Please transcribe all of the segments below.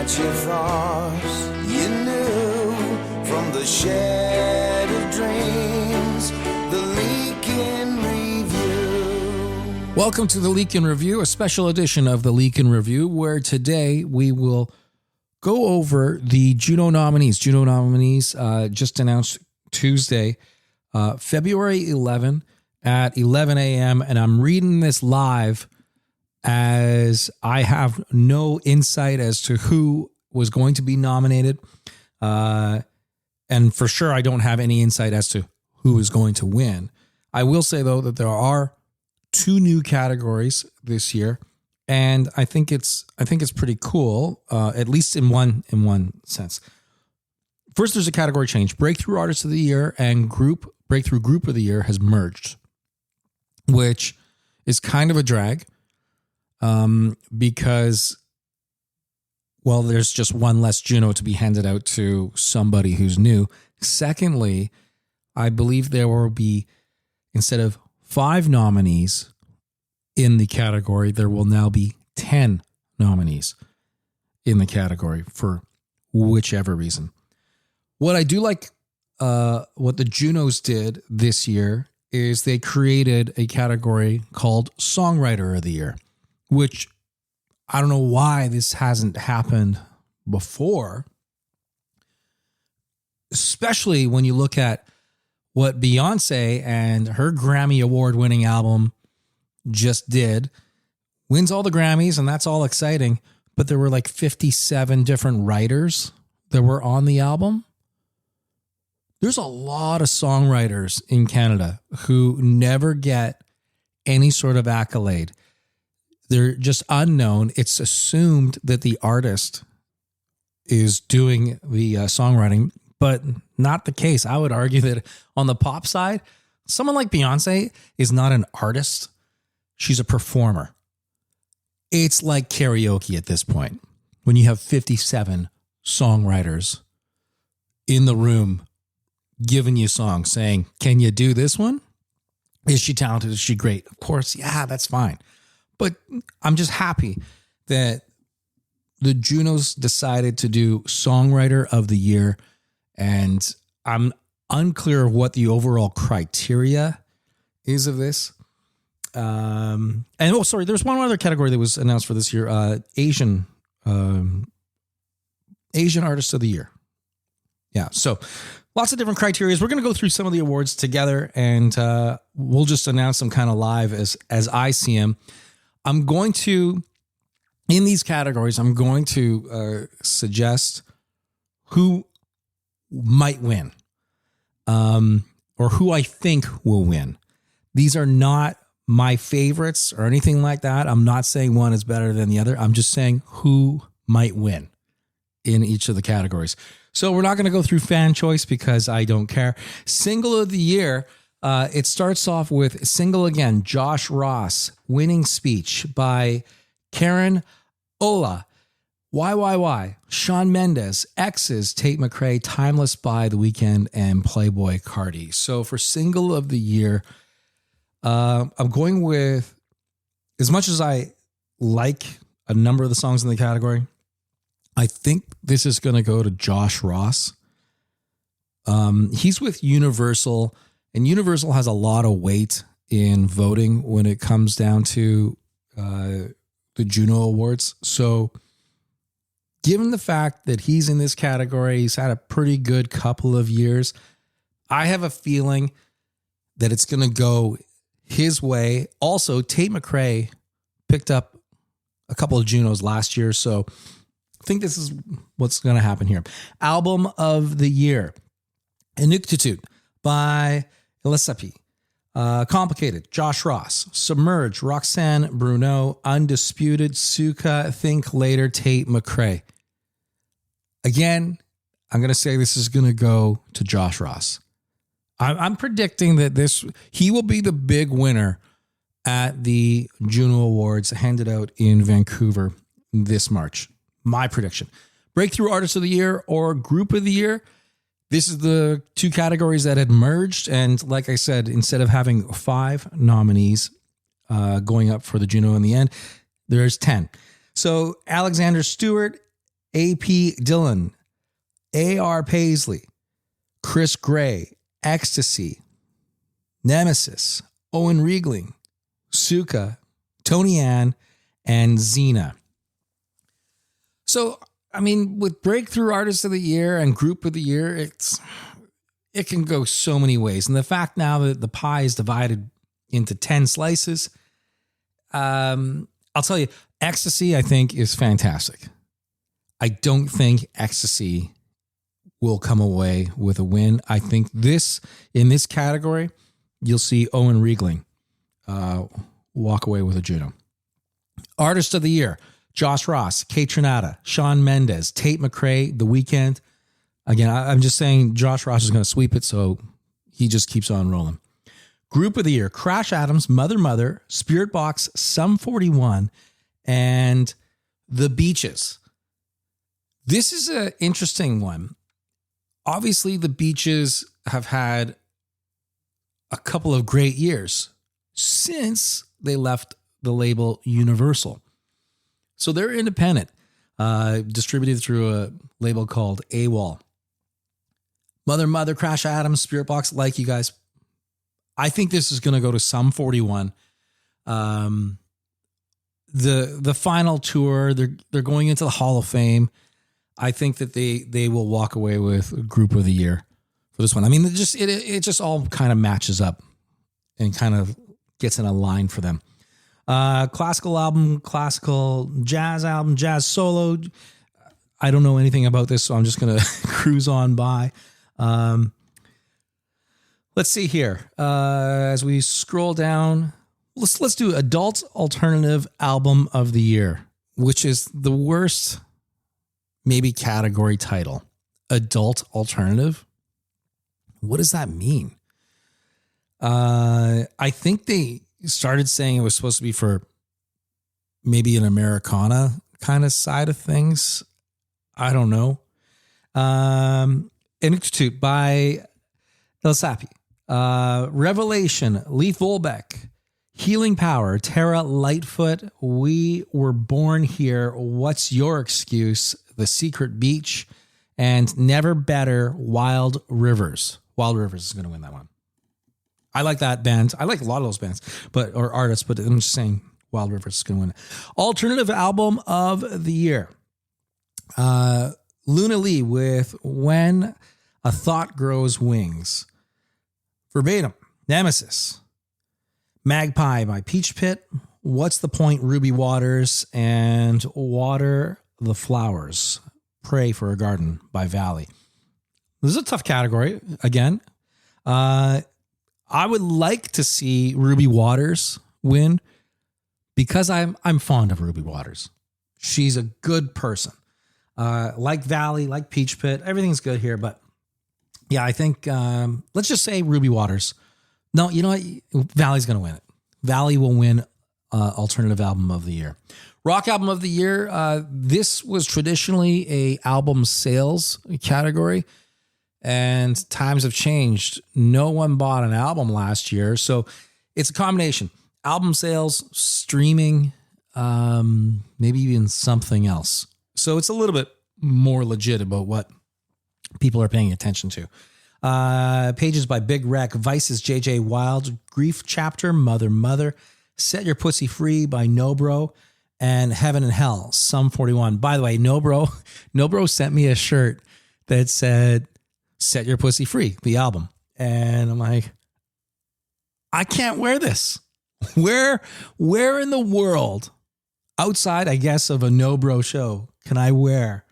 that you thought you knew from the shed of dreams, the Leake In Review. Welcome to the Leake In Review, a special edition of the Leake In Review, where today we will go over the JUNO nominees. JUNO nominees just announced Tuesday, February 11 at 11 a.m. And I'm reading this live as I have no insight as to who was going to be nominated. And for sure, I don't have any insight as to who is going to win. I will say, though, that there are two new categories this year. And I think it's pretty cool, at least in one sense. First, there's a category change. Breakthrough Artist of the Year and Breakthrough Group of the Year has merged, which is kind of a drag because, well, there's just one less JUNO to be handed out to somebody who's new. Secondly, I believe there will be, instead of 5 nominees in the category, there will now be 10 nominees in the category for whichever reason. What I do like, what the JUNOs did this year is they created a category called Songwriter of the Year, which I don't know why this hasn't happened before, especially when you look at what Beyonce and her Grammy Award-winning album just did. Wins all the Grammys, and that's all exciting, but there were like 57 different writers that were on the album. There's a lot of songwriters in Canada who never get any sort of accolade. They're just unknown. It's assumed that the artist is doing the songwriting, but not the case. I would argue that on the pop side, someone like Beyonce is not an artist. She's a performer. It's like karaoke at this point. When you have 57 songwriters in the room giving you songs, saying, can you do this one? Is she talented? Is she great? Of course, yeah, that's fine. But I'm just happy that the JUNOs decided to do Songwriter of the Year, and I'm unclear of what the overall criteria is of this. And there's one other category that was announced for this year, Asian Artist of the Year. Yeah, so lots of different criteria. We're going to go through some of the awards together, and we'll just announce them kind of live as I see them. I'm going to, in these categories, I'm going to suggest who might win, or who I think will win. These are not my favorites or anything like that. I'm not saying one is better than the other. I'm just saying who might win in each of the categories. So we're not going to go through fan choice because I don't care. Single of the Year, it starts off with single again, Josh Ross, Winning Speech by Karan Aujla, YYY, Shawn Mendes, X's, Tate McRae, Timeless by The Weeknd, and Playboy Cardi. So for single of the year, I'm going with, as much as I like a number of the songs in the category, I think this is going to go to Josh Ross. He's with Universal, and Universal has a lot of weight in voting when it comes down to the JUNO Awards. So given the fact that he's in this category, he's had a pretty good couple of years, I have a feeling that it's going to go his way. Also, Tate McRae picked up a couple of JUNOs last year, so I think this is what's going to happen here. Album of the Year, Inuktitut by Elisapi, Complicated, Josh Ross, Submerge, Roxanne Bruno, Undisputed, Suka, Think Later, Tate McRae. Again, I'm going to say this is going to go to Josh Ross. I'm predicting that he will be the big winner at the JUNO Awards handed out in Vancouver this March. My prediction. Breakthrough Artist of the Year or Group of the Year. This is the two categories that had merged. And like I said, instead of having 5 nominees going up for the JUNO in the end, there's 10. So Alexander Stewart A.P. Dillon, A.R. Paisley, Chris Gray, Ecstasy, Nemesis, Owen Riegling, Suka, Tony Ann, and Xena. So, I mean, with Breakthrough Artist of the Year and Group of the Year, it can go so many ways. And the fact now that the pie is divided into 10 slices, I'll tell you, Ecstasy, I think, is fantastic. I don't think Ecstasy will come away with a win. I think in this category, you'll see Owen Riegling walk away with a Juno. Artist of the Year, Josh Ross, Kate Trinata, Shawn Mendes, Tate McRae, The Weeknd. Again, I'm just saying Josh Ross is going to sweep it, so he just keeps on rolling. Group of the Year, Crash Adams, Mother Mother, Spirit Box, Sum 41, and The Beaches. This is an interesting one. Obviously, The Beaches have had a couple of great years since they left the label Universal. So they're independent, distributed through a label called AWOL. Mother Mother, Crash Adams, Spirit Box, like you guys. I think this is going to go to Sum 41. The final tour, they're going into the Hall of Fame. I think that they will walk away with Group of the Year for this one. I mean, it just all kind of matches up and kind of gets in a line for them. Classical album, classical jazz album, jazz solo. I don't know anything about this, so I'm just going to cruise on by. Let's see here. As we scroll down, let's do Adult Alternative Album of the Year, which is the worst maybe category title. Adult Alternative. What does that mean? I think they started saying it was supposed to be for maybe an Americana kind of side of things. I don't know. Institute by El Sapi. Revelation, Leith Volbeck, Healing Power, Tara Lightfoot, We Were Born Here, What's Your Excuse, The Secret Beach, and Never Better, Wild Rivers. Wild Rivers is going to win that one. I like that band. I like a lot of those bands, or artists, but I'm just saying Wild Rivers is going to win it. Alternative Album of the Year. Luna Lee with When a Thought Grows Wings. Verbatim, Nemesis. Magpie by Peach Pit. What's the Point, Ruby Waters. And Water the Flowers. Pray for a Garden by Valley. This is a tough category. Again, I would like to see Ruby Waters win because I'm fond of Ruby Waters. She's a good person. Like Valley, like Peach Pit, everything's good here. But yeah, I think let's just say Ruby Waters. No, you know what? Valley's going to win it. Valley will win Alternative Album of the Year. Rock Album of the Year. This was traditionally a album sales category. And times have changed. No one bought an album last year. So it's a combination. Album sales, streaming, maybe even something else. So it's a little bit more legit about what people are paying attention to. Pages by Big Wreck, Vice's JJ Wild, Grief Chapter, Mother Mother, Set Your Pussy Free by Nobro, and Heaven and Hell, Sum 41. By the way, Nobro sent me a shirt that said, Set Your Pussy Free, the album. And I'm like, I can't wear this. Where in the world, outside, I guess, of a No Bro show, can I wear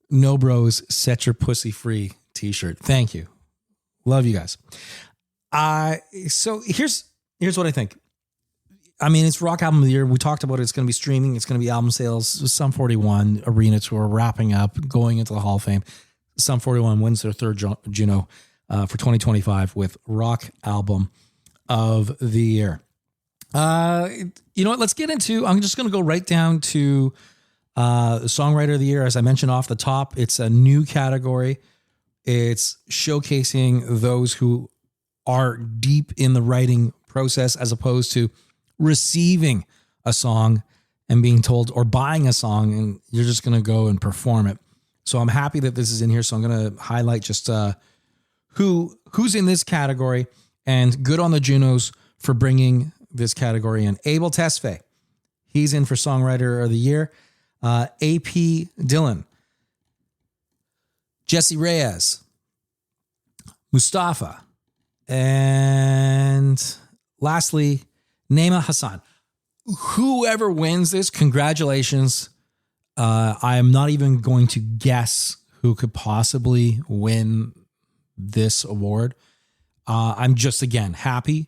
No Bro's Set Your Pussy Free t-shirt? Thank you. Love you guys. So here's what I think. I mean, it's Rock Album of the Year. We talked about it. It's going to be streaming. It's going to be album sales. Sum 41 Arena Tour wrapping up, going into the Hall of Fame. Sum 41 wins their third Juno for 2025 with Rock Album of the Year. You know what? Let's get into, I'm just going to go right down to Songwriter of the Year. As I mentioned off the top, it's a new category. It's showcasing those who are deep in the writing process as opposed to receiving a song and being told, or buying a song and you're just going to go and perform it. So I'm happy that this is in here. So I'm going to highlight just who's in this category, and good on the Junos for bringing this category in. Abel Tesfaye, he's in for Songwriter of the Year. AP Dylan, Jesse Reyes, Mustafa, and lastly, Naima Hassan. Whoever wins this, congratulations. I am not even going to guess who could possibly win this award. I'm just, again, happy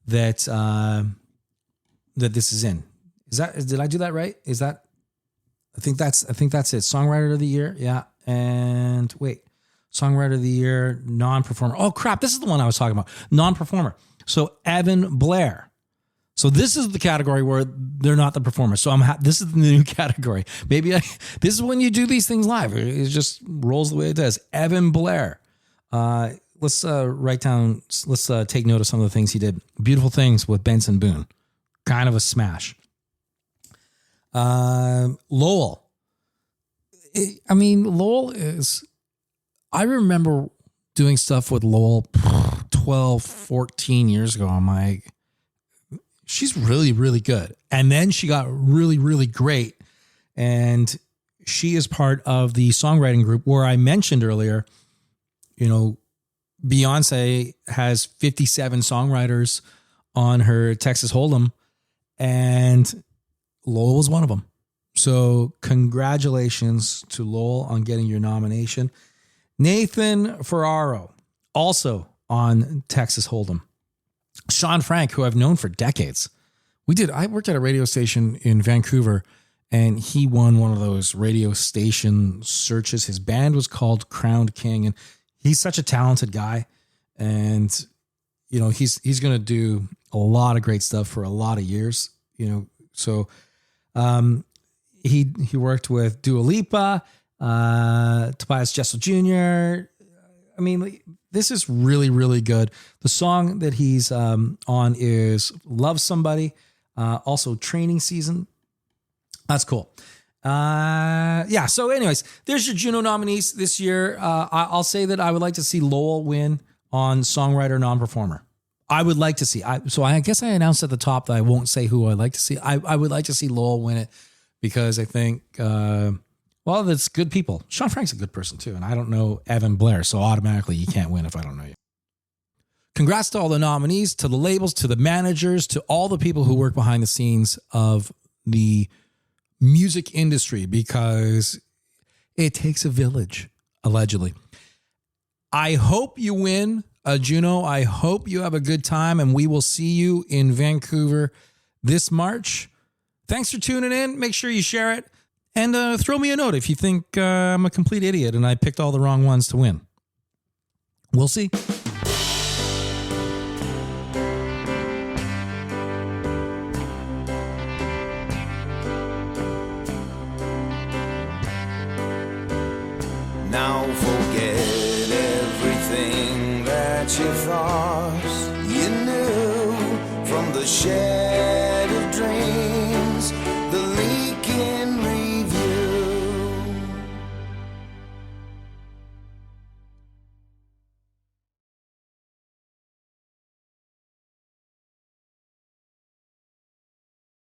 that that this is in. Did I do that right? I think that's it. Songwriter of the Year. Yeah. And wait, Songwriter of the Year, non-performer. Oh crap. This is the one I was talking about. Non-performer. So Evan Blair. So this is the category where they're not the performer. So this is the new category. This is when you do these things live. It just rolls the way it does. Evan Blair. Let's take note of some of the things he did. Beautiful Things with Benson Boone. Kind of a smash. Lowell. Lowell is, I remember doing stuff with Lowell 12, 14 years ago. I'm like, she's really, really good. And then she got really, really great. And she is part of the songwriting group where I mentioned earlier, Beyonce has 57 songwriters on her Texas Hold'em, and Lowell was one of them. So congratulations to Lowell on getting your nomination. Nathan Ferraro, also on Texas Hold'em. Sean Frank, who I've known for decades. I worked at a radio station in Vancouver, and he won one of those radio station searches. His band was called Crowned King, and he's such a talented guy. And, he's going to do a lot of great stuff for a lot of years, So he worked with Dua Lipa, Tobias Jessel Jr. This is really, really good. The song that he's on is Love Somebody. Also Training Season. That's cool. So anyways, there's your Juno nominees this year. I'll say that I would like to see Lowell win on Songwriter Non-Performer. I would like to see. So I guess I announced at the top that I won't say who I'd like to see. I would like to see Lowell win it because I think, that's good people. Sean Frank's a good person too. And I don't know Evan Blair, so automatically you can't win if I don't know you. Congrats to all the nominees, to the labels, to the managers, to all the people who work behind the scenes of the music industry, because it takes a village, allegedly. I hope you win a Juno. I hope you have a good time, and we will see you in Vancouver this March. Thanks for tuning in. Make sure you share it, and throw me a note if you think I'm a complete idiot and I picked all the wrong ones to win. We'll see. Now forget everything that you thought you knew from the shadow